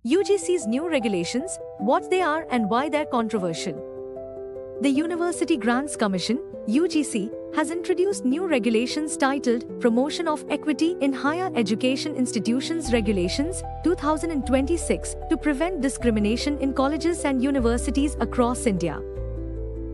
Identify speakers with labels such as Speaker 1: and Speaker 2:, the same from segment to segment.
Speaker 1: UGC's new regulations, what they are and why they're controversial. The University Grants Commission, UGC, has introduced new regulations titled Promotion of Equity in Higher Education Institutions Regulations 2026 to prevent discrimination in colleges and universities across India.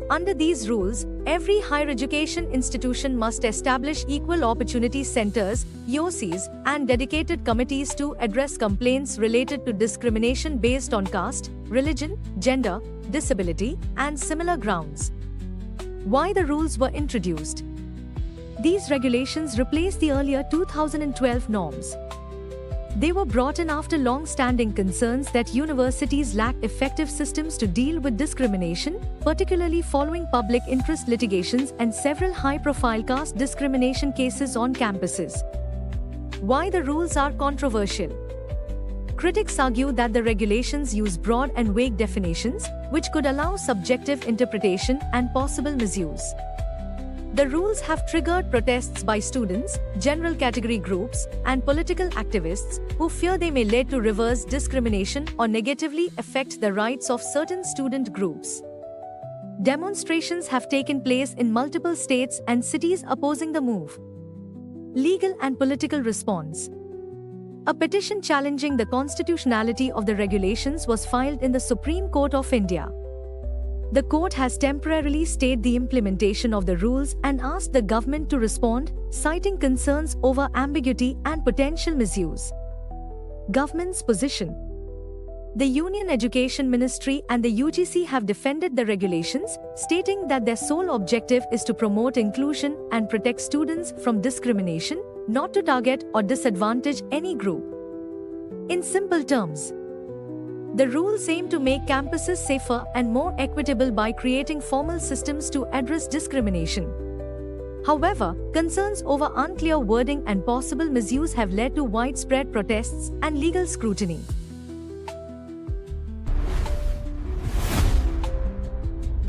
Speaker 1: Under these rules, every higher education institution must establish equal opportunity centers, EOCs, and dedicated committees to address complaints related to discrimination based on caste, religion, gender, disability, and similar grounds. Why the rules were introduced? These regulations replace the earlier 2012 norms. They were brought in after long-standing concerns that universities lack effective systems to deal with discrimination, particularly following public interest litigations and several high-profile caste discrimination cases on campuses. Why the rules are controversial? Critics argue that the regulations use broad and vague definitions, which could allow subjective interpretation and possible misuse. The rules have triggered protests by students, general category groups, and political activists who fear they may lead to reverse discrimination or negatively affect the rights of certain student groups. Demonstrations have taken place in multiple states and cities opposing the move. Legal and political response. A petition challenging the constitutionality of the regulations was filed in the Supreme Court of India. The court has temporarily stayed the implementation of the rules and asked the government to respond, citing concerns over ambiguity and potential misuse. Government's position. The Union Education Ministry and the UGC have defended the regulations, stating that their sole objective is to promote inclusion and protect students from discrimination, not to target or disadvantage any group. In simple terms, the rules aim to make campuses safer and more equitable by creating formal systems to address discrimination. However, concerns over unclear wording and possible misuse have led to widespread protests and legal scrutiny.